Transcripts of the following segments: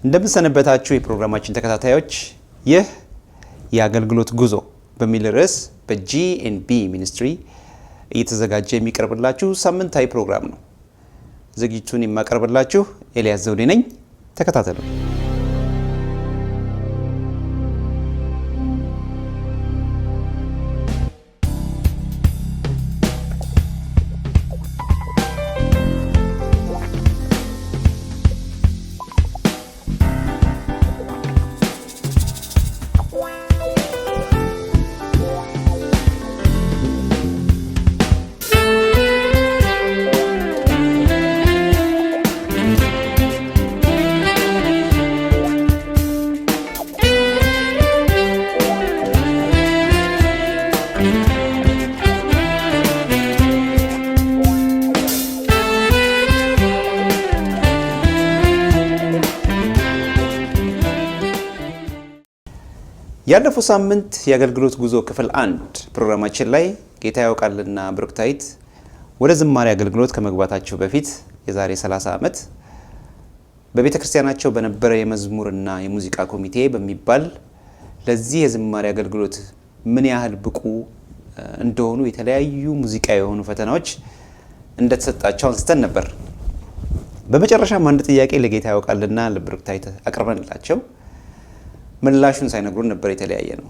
እንደምሰነበታችሁ የፕሮግራማችን ተከታታዮች ይህ የአገልግሎት ጉዞ በሚል ርዕስ በጂኤንቢ ሚኒስትሪ እየተዘጋጀ የሚቀርብላችሁ ሳምንታዊ ፕሮግራም ነው። ዝግጅቱን የማቀርብላችሁ ኤልያስ ዘውዴ ነኝ። ተከታተሉ። ያለፈው ሳምንት የአገልግሎት ጉዞ ክፍል 1 ፕሮግራማችን ላይ ጌታ ያውቃልና ብሩክታይት ወደ ዝማሬ አገልግሎት ከመግባታቸው በፊት የዛሬ 30 ዓመት በቤተክርስቲያናቸው በነበረ የመዝሙርና የሙዚቃ ኮሚቴ በሚባል ለዚህ የዝማሬ አገልግሎት ምን ያህል ብቁ እንደሆኑ የተለያዩ ሙዚቃ የሆኑ ፈተናዎች እንደተሰጣቸው አንስተን ነበር። በመጨረሻም አንድ ጥያቄ ለጌታ ያውቃልና ለብሩክታይት አቅርበንላቸው ምላሹን ሳይነግሩን ነበር የተለያየ ነው።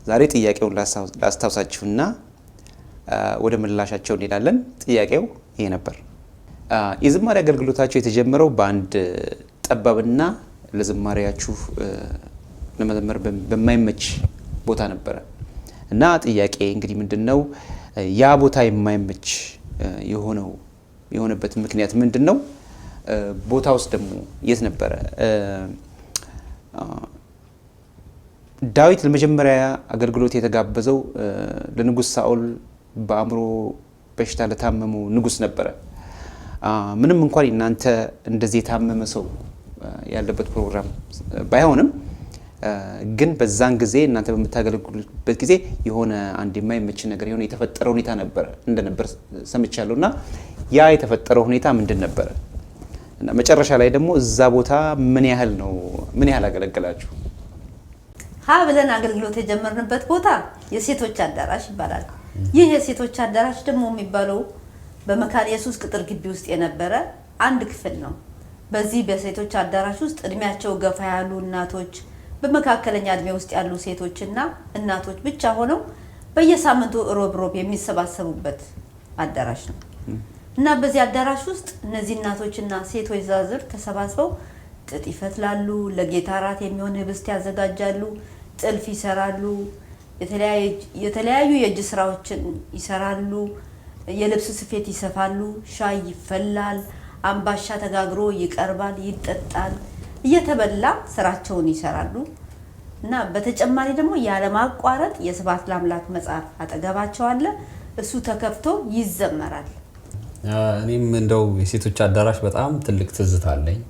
ዛሬ ጥያቄውን ላስታውሳችሁና ወደ ምላሻቸው እንሄዳለን። ጥያቄው ይሄ ነበር። የዝማሬ አገልግሎታቸው የተጀመረው በአንድ ጠባብና ለዝማሬያችሁ ለመዘመር በማይመች ቦታ ነበረ እና ጥያቄ እንግዲህ ምንድነው ያ ቦታ የማይመች የሆነበት ምክንያት ምንድነው? ቦታውስ ደግሞ የት ነበረ? ዳዊት ለመጀመሪያ አገልግሎት የተጋበዘው ለንጉስ ሳኦል በአእምሮ በሽታ ለታመሙ ንጉስ ነበረ። ምንም እንኳን እናንተ እንደዚህ የታመመ ሰው ያለበት ፕሮግራም ባይሆንም ግን በዛን ጊዜ እናንተ በመታገልግሉበት ጊዜ የሆነ አንድ የማይመች ነገር የሆነ የተፈጠረ ሁኔታ እንደነበር ሰምቻለሁና ያ የተፈጠረው ሁኔታ ምንድን ነበር? እና መጨረሻ ላይ ደግሞ እዛ ቦታ ምን ያህል አገለገላችሁ? ብለን አገልግሎት የጀመርንበት ቦታ የሴቶች አዳራሽ ይባላል። ይህ የሴቶች አዳራሽ ደግሞ የሚባለው በመካነ ኢየሱስ ቅጥር ግቢ ውስጥ የነበረ አንድ ክፍል ነው። በዚህ በሴቶች አዳራሽ ውስጥ እድሜያቸው ገፋ ያሉ እናቶች፣ በመካከለኛ እድሜ ውስጥ ያሉ ሴቶችና እናቶች ብቻ ሆነው በየሳምንቱ ሮብ የሚሰባሰቡበት አዳራሽ ነው እና በዚህ አዳራሽ ውስጥ እነዚህ እናቶችና ሴቶች ዛዝር ተሰባስበው ጥጥ ይፈትላሉ፣ ለጌታ ራት የሚሆን ህብስት ያዘጋጃሉ፣ ጥልፍ ይሰራሉ፣ የተለያዩ የእጅ ስራዎችን ይሰራሉ፣ የልብስ ስፌት ይሰፋሉ፣ ሻይ ይፈላል፣ አምባሻ ተጋግሮ ይቀርባል፣ ይጠጣል፣ እየተበላ ስራቸውን ይሰራሉ እና በተጨማሪ ደግሞ ያለማቋረጥ የስብሐት ለአምላክ መጽሐፍ አጠገባቸው አለ። እሱ ተከፍቶ ይዘመራል። እኔም እንደው የሴቶች አዳራሽ በጣም ትልቅ ትዝታ አለኝ።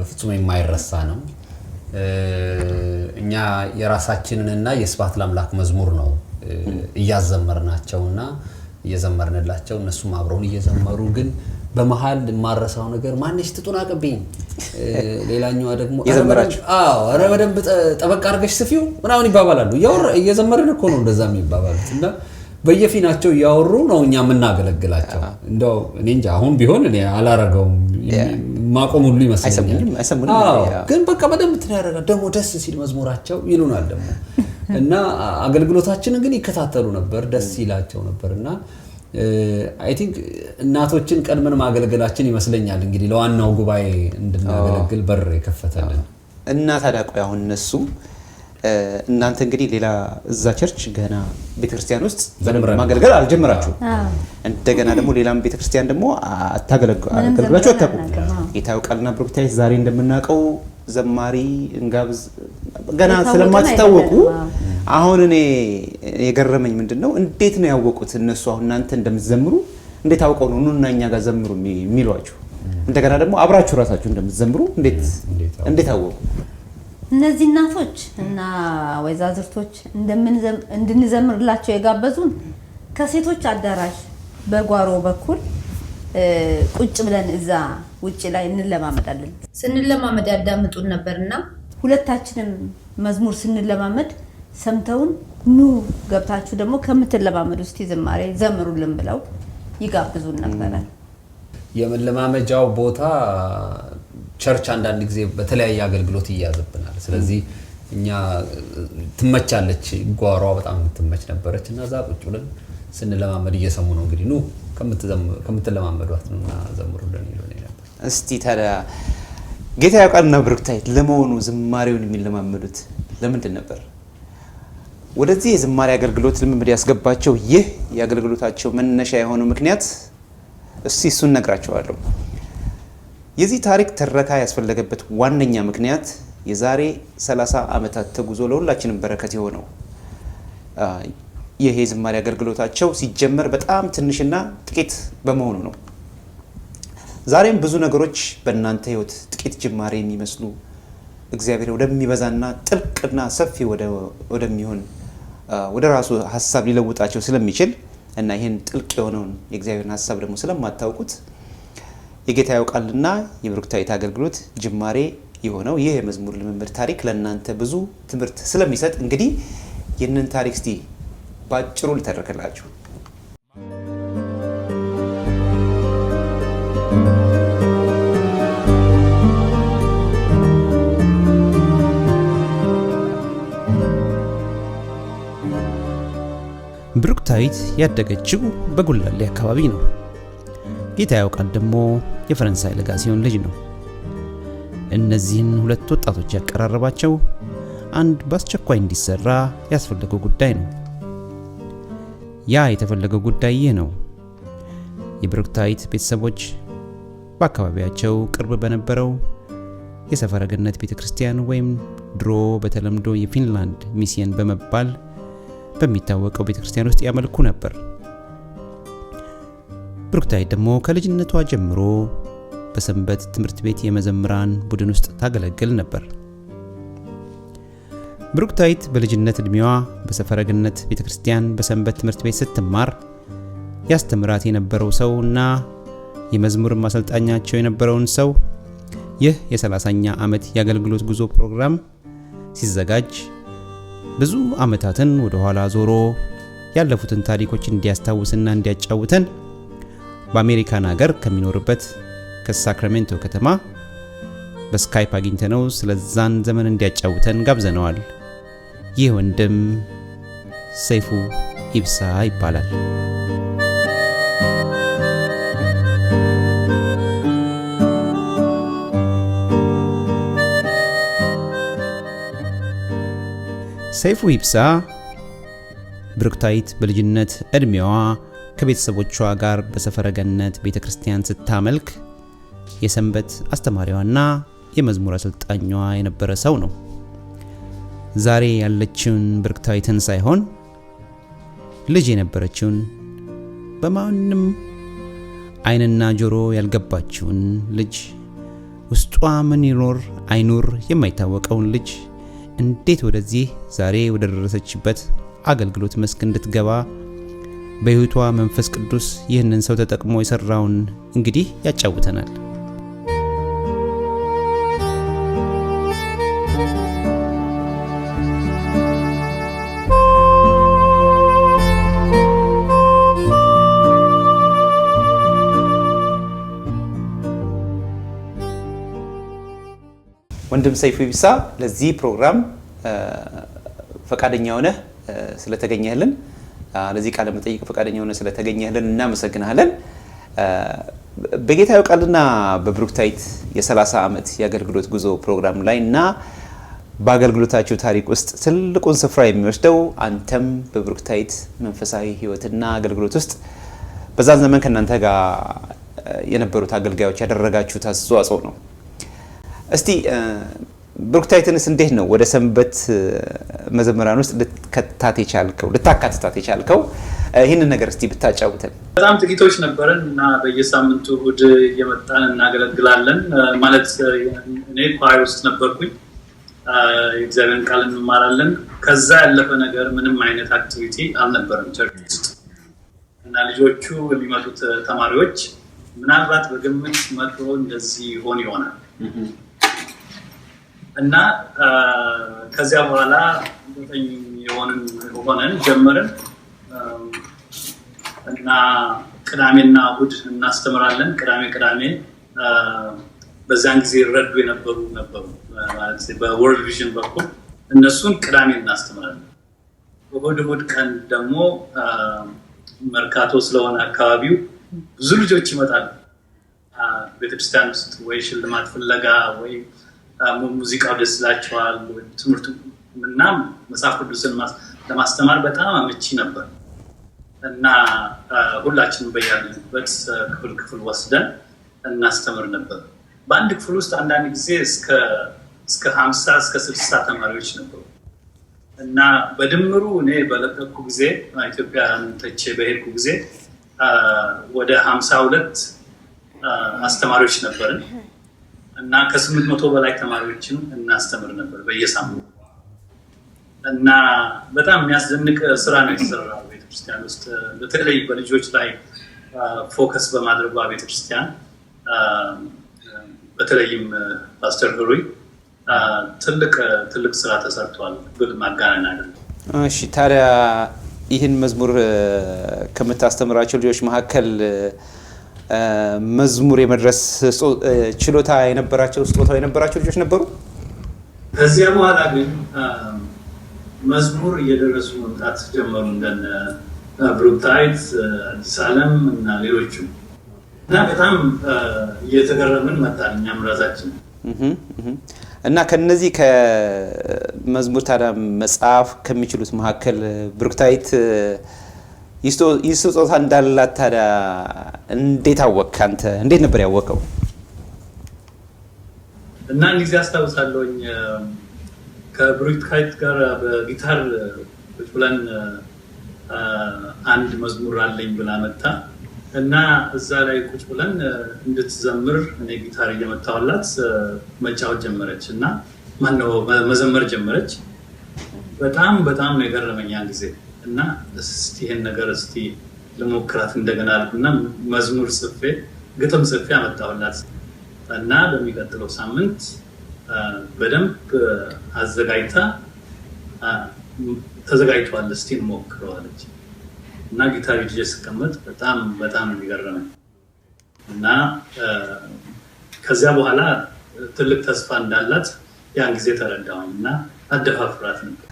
ፍጹም የማይረሳ ነው። እኛ የራሳችንንና የስብሐት ለአምላክ መዝሙር ነው እያዘመርናቸውና እየዘመርንላቸው እነሱም አብረውን እየዘመሩ ግን በመሃል ማረሳው ነገር ማንሽ ትጡን አቀብኝ ሌላኛው ደግሞ አረ በደንብ ጠበቅ አድርገሽ ስፊው ምናምን ይባባላሉ። እየዘመርን እኮ ነው እንደዛ የሚባባሉት እና በየፊናቸው ያወሩ ነው እኛ የምናገለግላቸው። እንደው እኔ እንጃ አሁን ቢሆን እኔ አላረገውም ማቆም ሁሉ ይመስለኛል። ግን በቃ በደንብ ትያረጋ ደግሞ ደስ ሲል መዝሙራቸው ይሉናል ደግሞ እና አገልግሎታችንን ግን ይከታተሉ ነበር፣ ደስ ይላቸው ነበርና አይ ቲንክ እናቶችን ቀድመን ማገልገላችን ይመስለኛል እንግዲህ ለዋናው ጉባኤ እንድናገለግል በር የከፈተልን እና ታዳቆ አሁን እነሱ እናንተ እንግዲህ ሌላ እዛ ቸርች ገና ቤተክርስቲያን ውስጥ ማገልገል አልጀመራችሁ። እንደገና ደግሞ ሌላም ቤተክርስቲያን ደግሞ አታገለግላችሁ አታውቁም። ጌታ ያውቃልና ብሩክታይት ዛሬ እንደምናውቀው ዘማሪ እንጋብዝ ገና ስለማትታወቁ አሁን እኔ የገረመኝ ምንድነው እንዴት ነው ያወቁት እነሱ አሁን እናንተ እንደምትዘምሩ እንዴት አውቀው ነው ኑና እኛ ጋር ዘምሩ የሚሏችሁ? እንደገና ደግሞ አብራችሁ ራሳችሁ እንደምትዘምሩ እንዴት አወቁ? እነዚህ እናቶች እና ወይዛዝርቶች እንድንዘምርላቸው የጋበዙን ከሴቶች አዳራሽ በጓሮ በኩል ቁጭ ብለን እዛ ውጪ ላይ እንለማመዳለን። ስንለማመድ ያዳምጡን ነበርና ሁለታችንም መዝሙር ስንለማመድ ሰምተውን ኑ ገብታችሁ ደግሞ ከምትለማመዱ እስቲ ዝማሬ ዘምሩልን ብለው ይጋብዙን ነበር። የመለማመጃው ቦታ ቸርች አንዳንድ ጊዜ በተለያየ አገልግሎት ይያዝብናል። ስለዚህ እኛ ትመቻለች ጓሯ በጣም ትመች ነበረች እና እዛ ቁጭ ብለን ስንለማመድ እየሰሙ ነው እንግዲህ ኑ ከምትለማመዷት ነውና ዘምሩልን ይሉን ነበር። እስቲ ታዲያ ጌታ ያውቃልና ብሩክታይት ለመሆኑ ዝማሬውን የሚለማመዱት ለምንድን ነበር? ወደዚህ የዝማሬ አገልግሎት ልምምድ ያስገባቸው ይህ የአገልግሎታቸው መነሻ የሆነው ምክንያት እስቲ እሱን ነግራቸዋለሁ። የዚህ ታሪክ ትረካ ያስፈለገበት ዋነኛ ምክንያት የዛሬ 30 ዓመታት ተጉዞ ለሁላችንም በረከት የሆነው ይህ የዝማሬ አገልግሎታቸው ሲጀመር በጣም ትንሽና ጥቂት በመሆኑ ነው። ዛሬም ብዙ ነገሮች በእናንተ ህይወት ጥቂት ጅማሬ የሚመስሉ እግዚአብሔር ወደሚበዛና ጥልቅና ሰፊ ወደሚሆን ወደ ራሱ ሐሳብ ሊለውጣቸው ስለሚችል እና ይሄን ጥልቅ የሆነውን የእግዚአብሔርን ሐሳብ ደግሞ ስለማታውቁት የጌታ ያውቃልና የብሩክታይት አገልግሎት ጅማሬ የሆነው ይህ የመዝሙር ልምምድ ታሪክ ለእናንተ ብዙ ትምህርት ስለሚሰጥ እንግዲህ ይህንን ታሪክ እስቲ ባጭሩ ልተረክላችሁ። ብሩክታይት ያደገችው በጉላሌ አካባቢ ነው። ጌታ ያውቃል ደግሞ የፈረንሳይ ለጋሲዮን ልጅ ነው። እነዚህን ሁለት ወጣቶች ያቀራረባቸው አንድ በአስቸኳይ እንዲሰራ ያስፈለገው ጉዳይ ነው። ያ የተፈለገው ጉዳይ ይህ ነው። የብሩክታይት ቤተሰቦች በአካባቢያቸው ቅርብ በነበረው የሰፈረ ገነት ቤተክርስቲያን ወይም ድሮ በተለምዶ የፊንላንድ ሚስዮን በመባል በሚታወቀው ቤተክርስቲያን ውስጥ ያመልኩ ነበር። ብሩክታይት ደግሞ ከልጅነቷ ጀምሮ በሰንበት ትምህርት ቤት የመዘምራን ቡድን ውስጥ ታገለግል ነበር። ብሩክታይት በልጅነት እድሜዋ በሰፈረ ገነት ቤተክርስቲያን በሰንበት ትምህርት ቤት ስትማር ያስተምራት የነበረው ሰውና የመዝሙር ማሰልጣኛቸው የነበረውን ሰው ይህ የ30ኛ ዓመት የአገልግሎት ጉዞ ፕሮግራም ሲዘጋጅ ብዙ ዓመታትን ወደ ኋላ ዞሮ ያለፉትን ታሪኮች እንዲያስታውስና እንዲያጫውተን በአሜሪካን ሀገር ከሚኖርበት ከሳክራሜንቶ ከተማ በስካይፕ አግኝተነው ስለዛን ዘመን እንዲያጫውተን ጋብዘነዋል። ይህ ወንድም ሰይፉ ኢብሳ ይባላል። ሰይፉ ኢብሳ ብሩክታይት በልጅነት እድሜዋ ከቤተሰቦቿ ጋር በሰፈረ ገነት ቤተክርስቲያን ስታመልክ የሰንበት አስተማሪዋና የመዝሙር አሰልጣኟ የነበረ ሰው ነው። ዛሬ ያለችውን ብሩክታይትን ሳይሆን ልጅ የነበረችውን በማንም አይንና ጆሮ ያልገባችውን ልጅ ውስጧ ምን ይኖር አይኑር የማይታወቀውን ልጅ እንዴት ወደዚህ ዛሬ ወደ ደረሰችበት አገልግሎት መስክ እንድትገባ በሕይወቷ መንፈስ ቅዱስ ይህንን ሰው ተጠቅሞ የሰራውን እንግዲህ ያጫውተናል። ወንድም ሰይፉ ኢብሳ ለዚህ ፕሮግራም ፈቃደኛ ሆነህ ስለተገኘህልን ለዚህ ቃለ መጠይቅ ፈቃደኛ ሆነህ ስለተገኘህልን እናመሰግናለን። በጌታ ያውቃልና በብሩክታይት የ30 ዓመት የአገልግሎት ጉዞ ፕሮግራም ላይ እና በአገልግሎታችሁ ታሪክ ውስጥ ትልቁን ስፍራ የሚወስደው አንተም በብሩክታይት መንፈሳዊ ህይወትና አገልግሎት ውስጥ በዛን ዘመን ከእናንተ ጋር የነበሩት አገልጋዮች ያደረጋችሁት አስተዋጽኦ ነው። እስቲ ብሩክታይትንስ እንዴት ነው ወደ ሰንበት መዘምራን ውስጥ ልታካትታት የቻልከው? ይህንን ነገር እስቲ ብታጫውተን። በጣም ጥቂቶች ነበርን እና በየሳምንቱ እሑድ እየመጣን እናገለግላለን። ማለት እኔ ኳየር ውስጥ ነበርኩኝ። የእግዚአብሔርን ቃል እንማራለን። ከዛ ያለፈ ነገር ምንም አይነት አክቲቪቲ አልነበረም ቸርች ውስጥ እና ልጆቹ የሚመጡት ተማሪዎች ምናልባት በግምት 100 እንደዚህ ይሆን ይሆናል እና ከዚያ በኋላ 9 ሆነን ጀመርን እና ቅዳሜና እሑድ እናስተምራለን። ቅዳሜ በዛን ጊዜ ረዱ የነበሩ ማለት በወርልድ ቪዥን በኩል እነሱን ቅዳሜ እናስተምራለን። እሑድ ቀን ደግሞ መርካቶ ስለሆነ አካባቢው ብዙ ልጆች ይመጣሉ ቤተክርስቲያን ውስጥ ወይ ሽልማት ፍለጋ ወይ ሙዚቃው ደስ ይላቸዋል ትምህርቱ እና መጽሐፍ ቅዱስን ለማስተማር በጣም አመቺ ነበር እና ሁላችንም በያለንበት ክፍል ወስደን እናስተምር ነበር። በአንድ ክፍል ውስጥ አንዳንድ ጊዜ እስከ 50 እስከ 60 ተማሪዎች ነበሩ እና በድምሩ እኔ በለቀኩ ጊዜ ኢትዮጵያን ተቼ በሄድኩ ጊዜ ወደ 52 አስተማሪዎች ነበርን እና ከ800 በላይ ተማሪዎችን እናስተምር ነበር በየሳምንቱ እና በጣም የሚያስደንቅ ስራ ነው የተሰራው ቤተክርስቲያን ውስጥ በተለይ በልጆች ላይ ፎከስ በማድረግ ቤተክርስቲያን በተለይም ፓስተር ግሩይ ትልቅ ስራ ተሰርቷል። ግን ማጋነን አይደለም። እሺ ታዲያ ይህን መዝሙር ከምታስተምራቸው ልጆች መካከል መዝሙር የመድረስ ችሎታ የነበራቸው ስጦታው የነበራቸው ልጆች ነበሩ? ከዚያ በኋላ ግን መዝሙር እየደረሱ መምጣት ጀመሩ እንደነ ብሩክታይት፣ አዲስ ዓለም እና ሌሎችም እና በጣም እየተገረምን መጣን እኛም ራሳችን እና ከነዚህ ከመዝሙር ታዲያ መጽሐፍ ከሚችሉት መካከል ብሩክታይት ስጦታ እንዳላት ታዲያ እንዴት አወቅህ አንተ? እንዴት ነበር ያወቀው? እና እንግዲህ አስታውሳለሁኝ ከብሩክታይት ጋር በጊታር ቁጭ ብለን አንድ መዝሙር አለኝ ብላ መጣ እና እዛ ላይ ቁጭ ብለን እንድትዘምር እኔ ጊታር እየመታሁላት መጫወት ጀመረች እና ማነው መዘመር ጀመረች። በጣም ነው የገረመኝ ያን ጊዜ እና እስቲ ይሄን ነገር እስቲ ልሞክራት እንደገና አልኩና መዝሙር ጽፌ ግጥም ጽፌ አመጣሁላት እና በሚቀጥለው ሳምንት በደንብ አዘጋጅታ ተዘጋጅቷል እስቲ እንሞክረው አለች እና ጊታር ይዤ ስቀመጥ በጣም የሚገርመኝ እና ከዚያ በኋላ ትልቅ ተስፋ እንዳላት ያን ጊዜ ተረዳሁኝ እና አደፋፍራት ነበር።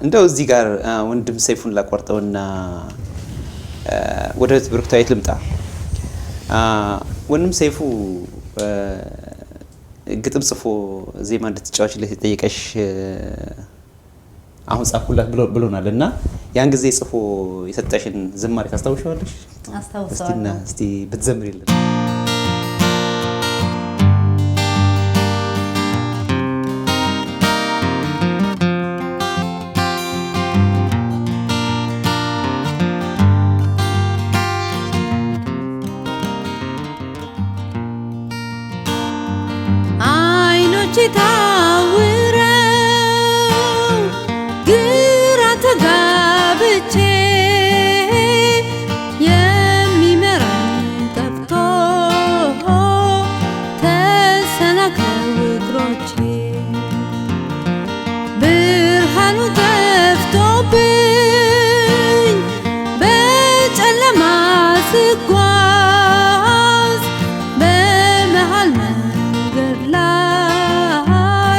እንደው እዚህ ጋር ወንድም ሰይፉን ላቋርጠውና ወደ ብሩክታይት ልምጣ። ወንድም ሰይፉ ግጥም ጽፎ ዜማ እንድትጫወችለት የጠየቀሽ አሁን ጻፍኩላት ብሎናል እና ያን ጊዜ ጽፎ የሰጠሽን ዝማሬ ታስታውሻለሽ? አስታውሳለሁ። እስቲ ብትዘምሪልን። ስጓዝ በመሃል መንገድ ላይ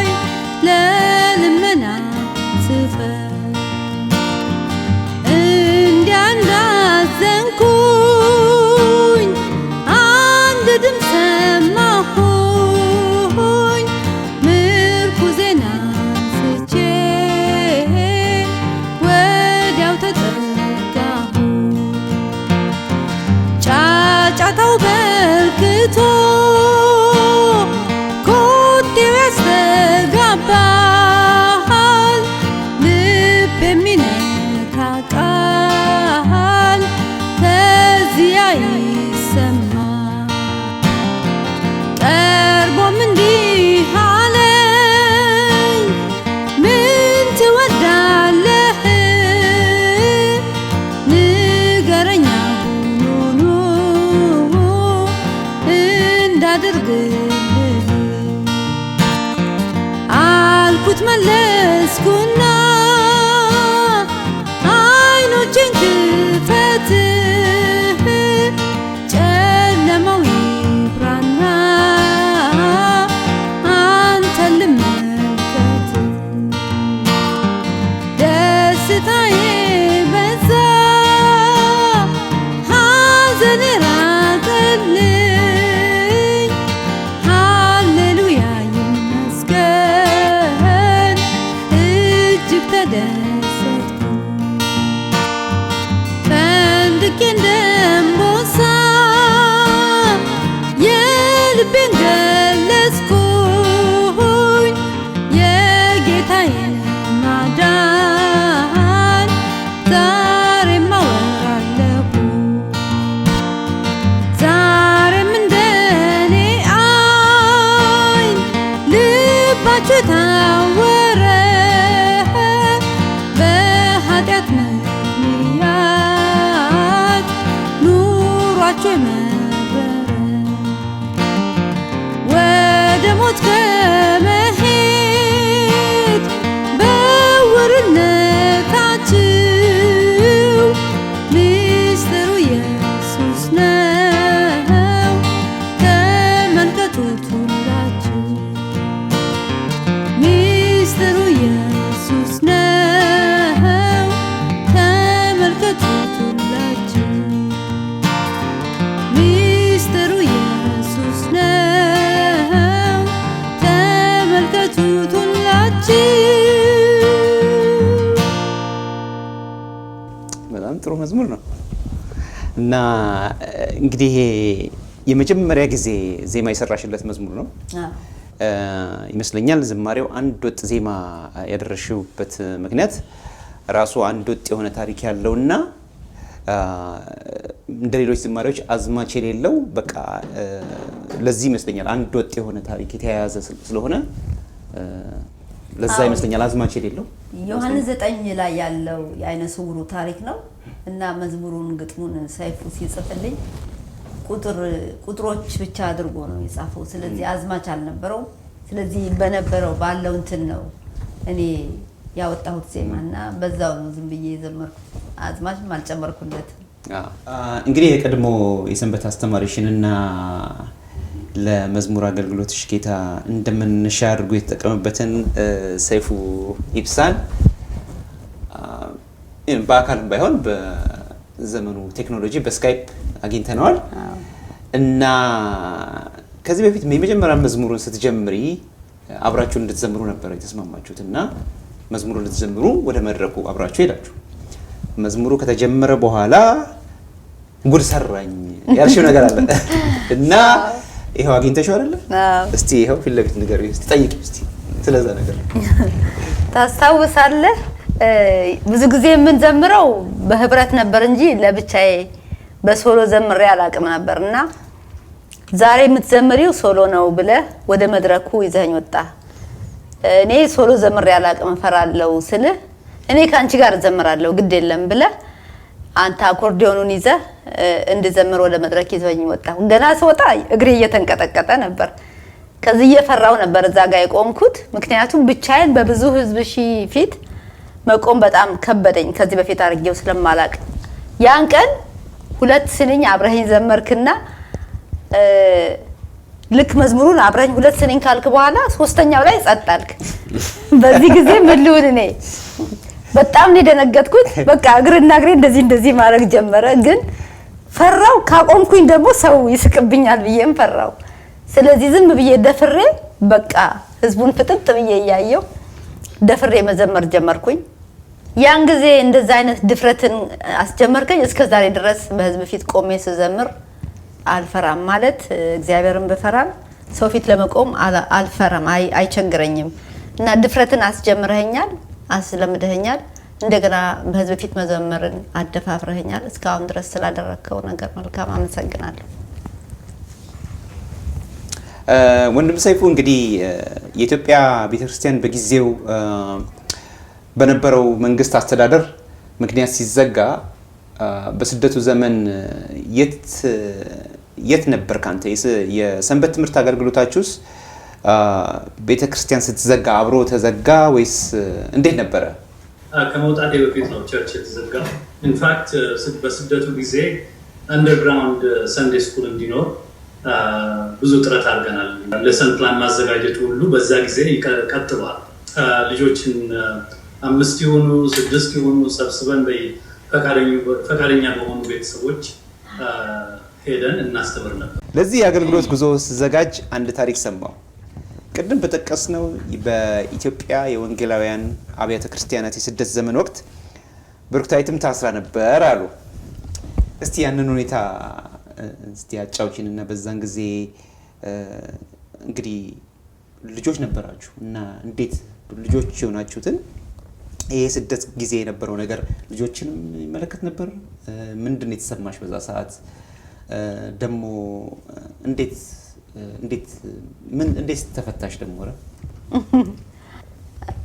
ተመለስኩና አይኖቼን ክፈት ጨለማው ይብራና አንተን ልመልከት ደስታዬ በዛ ሐዘኔ ራቀልኝ ሃሌሉያ ይመስገን እጅግ ተደሰትኩ ፈንድቄ እንደምቦሳ የልቤን ገለጽኩኝ የጌታዬን ማዳን ዛሬም አወራለሁ ዛሬም እንደኔ አይን ልባችሁ ታወረ በኃጢአት ምክንያት ኑሯችሁ መረረ ወደ ሞት ከመሄድ በዕውርነታችሁ ምስጢሩ ኢየሱስ ነው ተመልከቱት ሁላችሁ ምስጢሩ ኢየሱስ ነው ተመልከቱት ሁላችሁ ምስጢሩ ኢየሱስ ነው ተመልከቱት ሁላችሁ። በጣም ጥሩ መዝሙር ነው እና እንግዲህ ይሄ የመጀመሪያ ጊዜ ዜማ የሰራሽለት መዝሙር ነው ይመስለኛል። ዝማሬው አንድ ወጥ ዜማ ያደረሽበት ምክንያት ራሱ አንድ ወጥ የሆነ ታሪክ ያለውና እንደ ሌሎች ዝማሬዎች አዝማች የሌለው በቃ ለዚህ ይመስለኛል አንድ ወጥ የሆነ ታሪክ የተያያዘ ስለሆነ ለዛ ይመስለኛል አዝማች የሌለው። ዮሐንስ 9 ላይ ያለው የአይነ ስውሩ ታሪክ ነው እና መዝሙሩን ግጥሙን ሰይፉ ሲጽፍልኝ ቁጥሮች ብቻ አድርጎ ነው የጻፈው። ስለዚህ አዝማች አልነበረውም። ስለዚህ በነበረው ባለው እንትን ነው እኔ ያወጣሁት ዜማና በዛው ነው ዝም ብዬ የዘመርኩት። አዝማችም አልጨመርኩለትም። እንግዲህ የቀድሞ የሰንበት አስተማሪሽንና ለመዝሙር አገልግሎትሽ ጌታ እንደመነሻ አድርጎ የተጠቀመበትን ሰይፉ ኢብሳን በአካልም ባይሆን በዘመኑ ቴክኖሎጂ በስካይፕ አግኝተነዋል እና ከዚህ በፊት የመጀመሪያ መዝሙሩን ስትጀምሪ አብራችሁ እንድትዘምሩ ነበር የተስማማችሁት እና መዝሙሩን እንድትዘምሩ ወደ መድረኩ አብራችሁ ሄዳችሁ መዝሙሩ ከተጀመረ በኋላ ጉድ ሰራኝ ያልሽው ነገር አለ እና ይሄው አግኝተሽው አይደለ? እስቲ ይሄው ፊት ለፊት ንገሪኝ እስቲ ጠይቂው እስቲ ስለዛ ነገር ታስታውሳለህ? ብዙ ጊዜ የምንዘምረው በህብረት ነበር እንጂ ለብቻዬ በሶሎ ዘምሬ አላቅም ነበርና ዛሬ የምትዘምሪው ሶሎ ነው ብለህ ወደ መድረኩ ይዘኝ ወጣ። እኔ ሶሎ ዘምሬ አላቅም እፈራለሁ ስልህ እኔ ካንቺ ጋር ዘምራለሁ ግድ የለም ብለህ አንተ አኮርዲዮኑን ይዘህ እንድዘምር ወደ መድረክ ይዘኝ ወጣ። ገና ስወጣ እግሬ እየተንቀጠቀጠ ነበር። ከዚህ እየፈራው ነበር እዛ ጋር የቆምኩት። ምክንያቱም ብቻዬን በብዙ ህዝብ ፊት መቆም በጣም ከበደኝ ከዚህ በፊት አድርጌው ስለማላቅ። ያን ቀን ሁለት ስንኝ አብረኸኝ ዘመርክና ልክ መዝሙሩን አብረኝ ሁለት ስንኝ ካልክ በኋላ ሶስተኛው ላይ ጸጥ አልክ። በዚህ ጊዜ ምን ልሁን እኔ በጣም ነው ደነገጥኩት። በቃ እግርና እግሬ እንደዚህ ማድረግ ጀመረ። ግን ፈራው። ካቆምኩኝ ደግሞ ሰው ይስቅብኛል ብዬም ፈራው። ስለዚህ ዝም ብዬ ደፍሬ በቃ ህዝቡን ፍጥጥ ብዬ ያያየው ደፍሬ መዘመር ጀመርኩኝ። ያን ጊዜ እንደዛ አይነት ድፍረትን አስጀመርከኝ። እስከ ዛሬ ድረስ በህዝብ ፊት ቆሜ ስዘምር አልፈራም። ማለት እግዚአብሔርን በፈራም ሰው ፊት ለመቆም አልፈራም፣ አይቸግረኝም። እና ድፍረትን አስጀምረኛል፣ አስለምደኛል። እንደገና በህዝብ ፊት መዘመርን አደፋፍረኛል። እስካሁን ድረስ ስላደረከው ነገር መልካም አመሰግናለሁ። ወንድም ሰይፉ እንግዲህ የኢትዮጵያ ቤተክርስቲያን በጊዜው በነበረው መንግስት አስተዳደር ምክንያት ሲዘጋ በስደቱ ዘመን የት ነበር ካንተ? የሰንበት ትምህርት አገልግሎታችሁስ ቤተ ክርስቲያን ስትዘጋ አብሮ ተዘጋ ወይስ እንዴት ነበረ? ከመውጣቴ በፊት ነው ቸርች የተዘጋ። ኢንፋክት በስደቱ ጊዜ አንደርግራውንድ ሰንዴ ስኩል እንዲኖር ብዙ ጥረት አድርገናል። ሌሰን ፕላን ማዘጋጀት ሁሉ በዛ ጊዜ ቀጥሏል። ልጆችን 5 ይሆኑ 6 ይሆኑ ሰብስበን ፈቃደኛ በሆኑ ቤተሰቦች ሄደን እናስተምር ነበር። ለዚህ የአገልግሎት ጉዞ ስዘጋጅ አንድ ታሪክ ሰማሁ። ቅድም በጠቀስነው በኢትዮጵያ የወንጌላውያን አብያተ ክርስቲያናት የስደት ዘመን ወቅት ብሩክታይትም ታስራ ነበር አሉ። እስቲ ያንን ሁኔታ እስቲ አጫውቺንና በዛን ጊዜ እንግዲህ ልጆች ነበራችሁ እና እንዴት ልጆች የሆናችሁትን ይሄ ስደት ጊዜ የነበረው ነገር ልጆችንም ይመለከት ነበር? ምንድን ነው የተሰማሽ በዛ ሰዓት? ደግሞ እንዴት ተፈታሽ? ደግሞ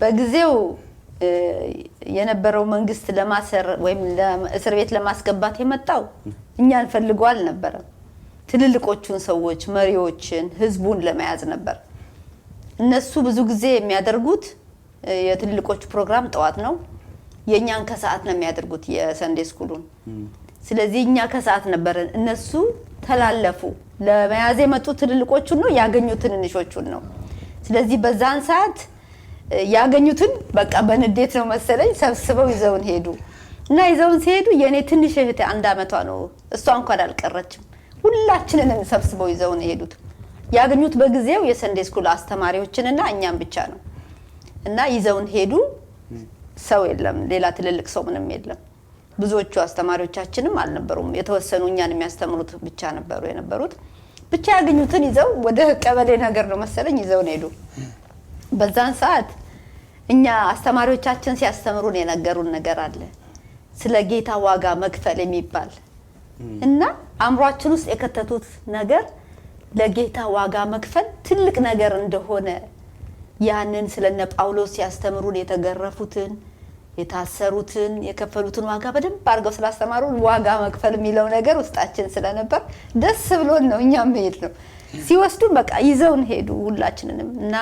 በጊዜው የነበረው መንግስት ለማሰር ወይም ለእስር ቤት ለማስገባት የመጣው እኛን ፈልጎ አልነበረም። ትልልቆቹን ሰዎች፣ መሪዎችን፣ ህዝቡን ለመያዝ ነበር። እነሱ ብዙ ጊዜ የሚያደርጉት የትልልቆቹ ፕሮግራም ጠዋት ነው፣ የኛን ከሰዓት ነው የሚያደርጉት የሰንዴ ስኩሉን። ስለዚህ እኛ ከሰዓት ነበረን፣ እነሱ ተላለፉ። ለመያዝ የመጡ ትልልቆቹን ነው ያገኙት ትንንሾቹን ነው። ስለዚህ በዛን ሰዓት ያገኙትን በቃ በንዴት ነው መሰለኝ ሰብስበው ይዘውን ሄዱ እና ይዘውን ሲሄዱ የኔ ትንሽ እህት 1 አመቷ ነው፣ እሷ እንኳን አልቀረችም። ሁላችንንም ሰብስበው ይዘውን ሄዱት። ያገኙት በጊዜው የሰንዴ ስኩል አስተማሪዎችንና እኛም ብቻ ነው እና ይዘውን ሄዱ። ሰው የለም፣ ሌላ ትልልቅ ሰው ምንም የለም። ብዙዎቹ አስተማሪዎቻችንም አልነበሩም። የተወሰኑ እኛን የሚያስተምሩት ብቻ ነበሩ የነበሩት። ብቻ ያገኙትን ይዘው ወደ ቀበሌ ነገር ነው መሰለኝ ይዘውን ሄዱ። በዛን ሰዓት እኛ አስተማሪዎቻችን ሲያስተምሩን የነገሩን ነገር አለ፣ ስለ ጌታ ዋጋ መክፈል የሚባል እና አእምሯችን ውስጥ የከተቱት ነገር ለጌታ ዋጋ መክፈል ትልቅ ነገር እንደሆነ ያንን ስለነ ጳውሎስ ሲያስተምሩን የተገረፉትን፣ የታሰሩትን፣ የከፈሉትን ዋጋ በደንብ አድርገው ስላስተማሩ ዋጋ መክፈል የሚለው ነገር ውስጣችን ስለነበር ደስ ብሎን ነው እኛም ሄድ ነው። ሲወስዱን በቃ ይዘውን ሄዱ ሁላችንንም እና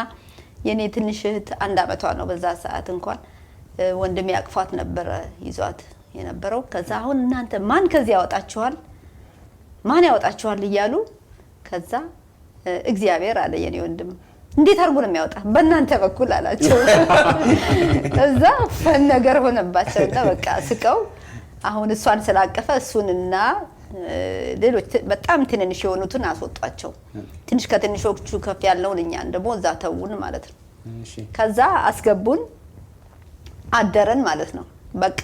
የኔ ትንሽ እህት 1 አመቷ ነው በዛ ሰዓት። እንኳን ወንድም ያቅፋት ነበረ ይዟት የነበረው። ከዛ አሁን እናንተ ማን ከዚህ ያወጣችኋል እያሉ ከዛ እግዚአብሔር አለ የኔ ወንድም። እንዴት አድርጎ ነው የሚያወጣ? በእናንተ በኩል አላቸው። ከዛ ፈን ነገር ሆነባቸውና በቃ ስቀው አሁን እሷን ስላቀፈ እሱንና ሌሎች በጣም ትንንሽ የሆኑትን አስወጣቸው። ትንሽ ከትንሾቹ ከፍ ያለውን እኛን ደግሞ እዛ ተውን ማለት ነው። ከዛ አስገቡን፣ አደረን ማለት ነው። በቃ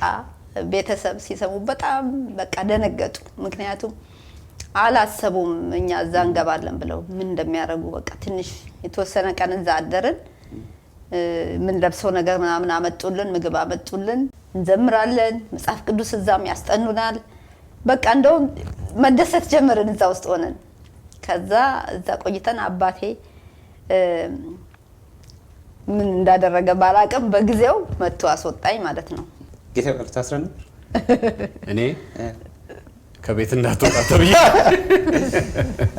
ቤተሰብ ሲሰሙ በጣም በቃ ደነገጡ። ምክንያቱም አላሰቡም እኛ እዛ እንገባለን ብለው ምን እንደሚያደርጉ። በቃ ትንሽ የተወሰነ ቀን እዛ አደረን። ምን ለብሰው ነገር ምናምን አመጡልን፣ ምግብ አመጡልን፣ እንዘምራለን፣ መጽሐፍ ቅዱስ እዛም ያስጠኑናል። በቃ እንደውም መደሰት ጀመርን እዛ ውስጥ ሆነን። ከዛ እዛ ቆይተን አባቴ ምን እንዳደረገ ባላቅም በጊዜው መጥቶ አስወጣኝ ማለት ነው። ጌታ ቃል ታስረን እኔ ከቤት እንዳትወጣ ተብዬ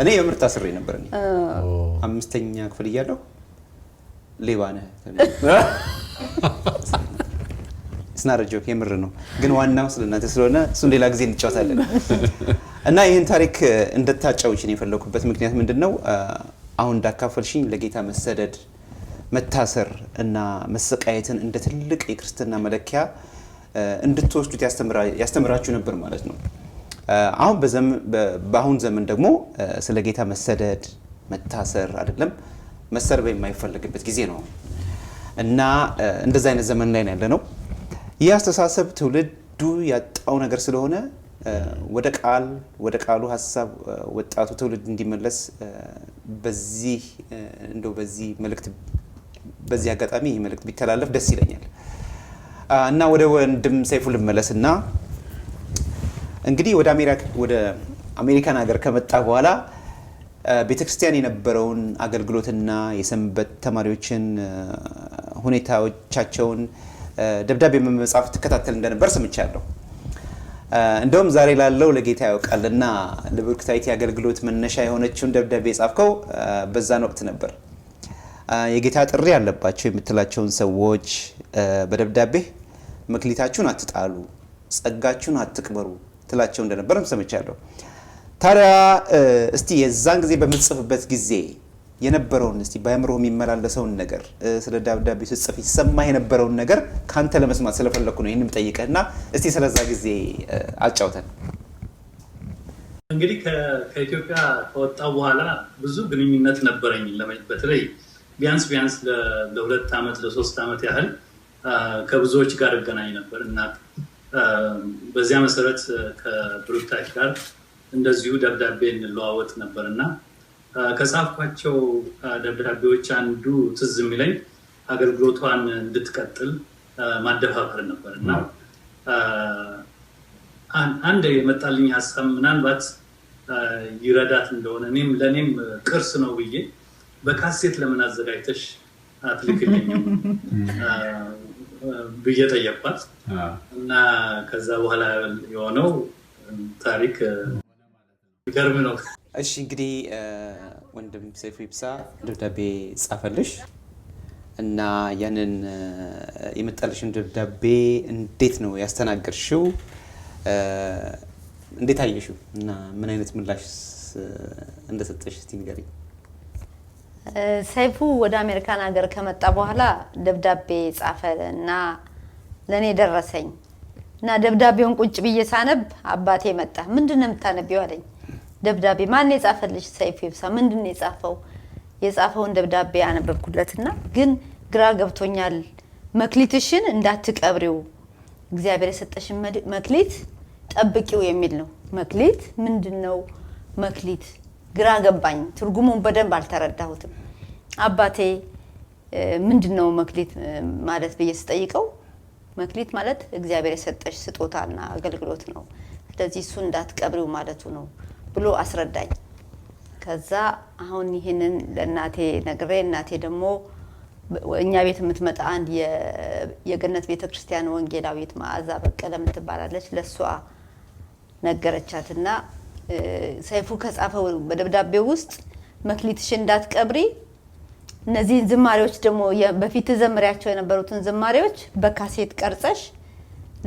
እኔ የምር ታስሬ ነበር። እኔ 5ኛ ክፍል እያለሁ ሌባ ነህ ስናረጆክ የምር ነው። ግን ዋናው ስለናንተ ስለሆነ እሱን ሌላ ጊዜ እንጫወታለን። እና ይህን ታሪክ እንድታጫውችን የፈለኩበት ምክንያት ምንድነው? አሁን እንዳካፈልሽኝ ለጌታ መሰደድ፣ መታሰር እና መሰቃየትን እንደ ትልቅ የክርስትና መለኪያ እንድትወስዱት ያስተምራችሁ ነበር ማለት ነው። በአሁን ዘመን ደግሞ ስለ ጌታ መሰደድ፣ መታሰር አይደለም መሰረብ የማይፈልግበት ጊዜ ነው እና እንደዛ አይነት ዘመን ላይ ያለ ነው። ይህ አስተሳሰብ ትውልዱ ያጣው ነገር ስለሆነ ወደ ቃሉ ሐሳብ ወጣቱ ትውልድ እንዲመለስ በዚህ መልእክት በዚህ አጋጣሚ ይህ መልእክት ቢተላለፍ ደስ ይለኛል። እና ወደ ወንድም ሰይፉ ልመለስና እንግዲህ ወደ አሜሪካን ሀገር ከመጣ በኋላ ቤተክርስቲያን የነበረውን አገልግሎትና የሰንበት ተማሪዎችን ሁኔታዎቻቸውን ደብዳቤ በመጻፍ ትከታተል እንደነበር ሰምቻለሁ። እንደውም ዛሬ ላለው ለጌታ ያውቃልና ለብሩክታይት አገልግሎት መነሻ የሆነችውን ደብዳቤ የጻፍከው በዛን ወቅት ነበር። የጌታ ጥሪ ያለባቸው የምትላቸውን ሰዎች በደብዳቤ መክሊታችሁን አትጣሉ፣ ጸጋችሁን አትቅበሩ ትላቸው እንደነበረም ሰምቻለሁ። ታዲያ እስቲ የዛን ጊዜ በምጽፍበት ጊዜ የነበረውን እስቲ በአእምሮ የሚመላለሰውን ነገር ስለ ደብዳቤ ስጽፍ ይሰማ የነበረውን ነገር ካንተ ለመስማት ስለፈለኩ ነው ይሄንን ጠይቀህና እስቲ ስለዛ ጊዜ አጫውተን። እንግዲህ ከኢትዮጵያ ከወጣሁ በኋላ ብዙ ግንኙነት ነበረኝ። በተለይ ቢያንስ ለ2 ዓመት ለ3 ዓመት ያህል ከብዙዎች ጋር እገናኝ ነበር እና በዚያ መሰረት ከብሩክታይት ጋር እንደዚሁ ደብዳቤ እንለዋወጥ ነበር እና ከጻፍኳቸው ደብዳቤዎች አንዱ ትዝ የሚለኝ አገልግሎቷን እንድትቀጥል ማደፋፈር ነበር እና አንድ የመጣልኝ ሀሳብ ምናልባት ይረዳት እንደሆነ ለእኔም ቅርስ ነው ብዬ በካሴት ለምን አዘጋጅተሽ አትልክልኝም ብዬ ጠየቅኳት እና ከዛ በኋላ የሆነው ታሪክ ይገርም ነው። እሺ እንግዲህ ወንድም ሰይፉ ይብሳ ደብዳቤ ጻፈልሽ እና ያንን የመጣልሽን ደብዳቤ እንዴት ነው ያስተናገርሽው? እንዴት አየሽው እና ምን አይነት ምላሽ እንደሰጠሽ እስቲ ንገሪኝ። ሰይፉ ወደ አሜሪካን ሀገር ከመጣ በኋላ ደብዳቤ ጻፈ እና ለኔ ደረሰኝ እና ደብዳቤውን ቁጭ ብዬ ሳነብ አባቴ መጣ። ምንድነው የምታነቢው አለኝ። ደብዳቤ ማን የጻፈልሽ? ሰይፉ ይብሳ። ምንድነው የጻፈው? የጻፈውን ደብዳቤ አነበብኩለትና ግን ግራ ገብቶኛል። መክሊትሽን እንዳትቀብሪው፣ እግዚአብሔር የሰጠሽን መክሊት ጠብቂው የሚል ነው። መክሊት ምንድነው? መክሊት ግራ ገባኝ። ትርጉሙን በደንብ አልተረዳሁትም። አባቴ ምንድነው መክሊት ማለት ብዬ ስጠይቀው መክሊት ማለት እግዚአብሔር የሰጠሽ ስጦታና አገልግሎት ነው፣ ስለዚህ እሱ እንዳትቀብሪው ማለቱ ነው ብሎ አስረዳኝ። ከዛ አሁን ይሄንን ለእናቴ ነግሬ እናቴ ደግሞ እኛ ቤት የምትመጣ አንድ የገነት ቤተክርስቲያን ወንጌላዊት መዓዛ በቀለ የምትባላለች ለሷ ነገረቻትና ሰይፉ ከጻፈው በደብዳቤው ውስጥ መክሊትሽን እንዳትቀብሪ፣ እነዚህን ዝማሬዎች ደግሞ በፊት ዘምሪያቸው የነበሩትን ዝማሬዎች በካሴት ቀርጸሽ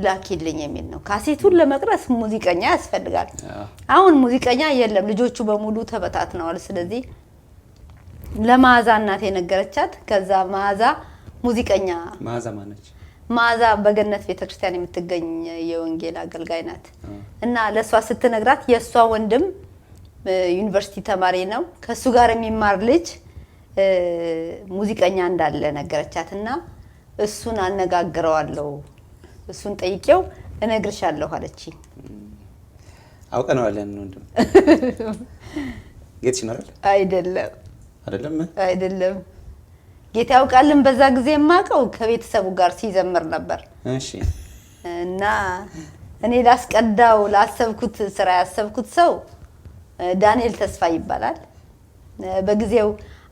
ላኪልኝ የሚል ነው። ካሴቱን ለመቅረጽ ሙዚቀኛ ያስፈልጋል። አሁን ሙዚቀኛ የለም፣ ልጆቹ በሙሉ ተበታትነዋል። ስለዚህ ለመዓዛ እናቴ ነገረቻት። ከዛ መዓዛ ሙዚቀኛ መዓዛ ማነች? መዓዛ በገነት ቤተክርስቲያን የምትገኝ የወንጌል አገልጋይ ናት እና ለሷ ስትነግራት የሷ ወንድም ዩኒቨርሲቲ ተማሪ ነው፣ ከሱ ጋር የሚማር ልጅ ሙዚቀኛ እንዳለ ነገረቻትና እሱን አነጋግረዋለሁ፣ እሱን ጠይቄው እነግርሻለሁ አለችኝ። አውቀነዋለን ወንድም ጌትሽ ነው አይደል? አይደለም ጌታ ያውቃልን። በዛ ጊዜ የማውቀው ከቤተሰቡ ጋር ሲዘምር ነበር። እሺ እና እኔ ላስቀዳው ላሰብኩት ስራ ያሰብኩት ሰው ዳንኤል ተስፋ ይባላል። በጊዜው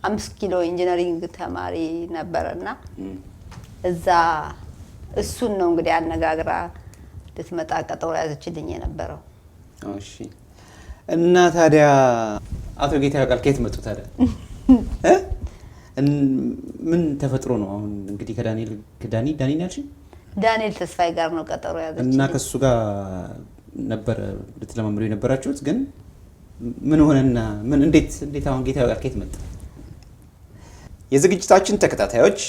5 ኪሎ ኢንጂነሪንግ ተማሪ ነበርና እዛ እሱን ነው እንግዲህ አነጋግራ ልትመጣ ቀጠሮ ያዘችልኝ የነበረው። እሺ እና ታዲያ አቶ ጌታ ያውቃል ከየት መጡ ታዲያ? ምን ተፈጥሮ ነው? አሁን እንግዲህ ከዳኒ ያልሽ ዳንኤል ተስፋዬ ጋር ነው ቀጠሮ ያዘችልኝ እና ከሱ ጋር ነበር ልትለማመዱ የነበራችሁት። ግን ምን ሆነና እንዴት አሁን ጌታ ያውቃል ከየት መጣ? የዝግጅታችን ተከታታዮች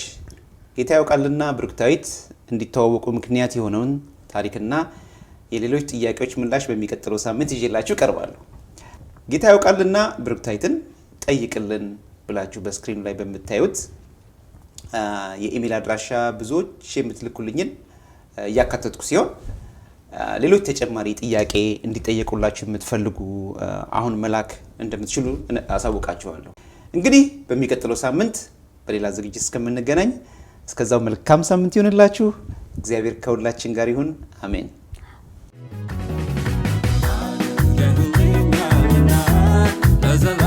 ጌታ ያውቃልና ብሩክታዊት እንዲተዋወቁ ምክንያት የሆነውን ታሪክና የሌሎች ጥያቄዎች ምላሽ በሚቀጥለው ሳምንት ይዤላችሁ ቀርባለሁ። ጌታ ያውቃልና ብሩክታዊትን ጠይቅልን ብላችሁ በስክሪኑ ላይ በምታዩት የኢሜል አድራሻ ብዙዎች የምትልኩልኝን እያካተትኩ ሲሆን ሌሎች ተጨማሪ ጥያቄ እንዲጠየቁላችሁ የምትፈልጉ አሁን መላክ እንደምትችሉ አሳውቃችኋለሁ። እንግዲህ በሚቀጥለው ሳምንት በሌላ ዝግጅት እስከምንገናኝ እስከዛው መልካም ሳምንት ይሁንላችሁ። እግዚአብሔር ከሁላችን ጋር ይሁን። አሜን። Doesn't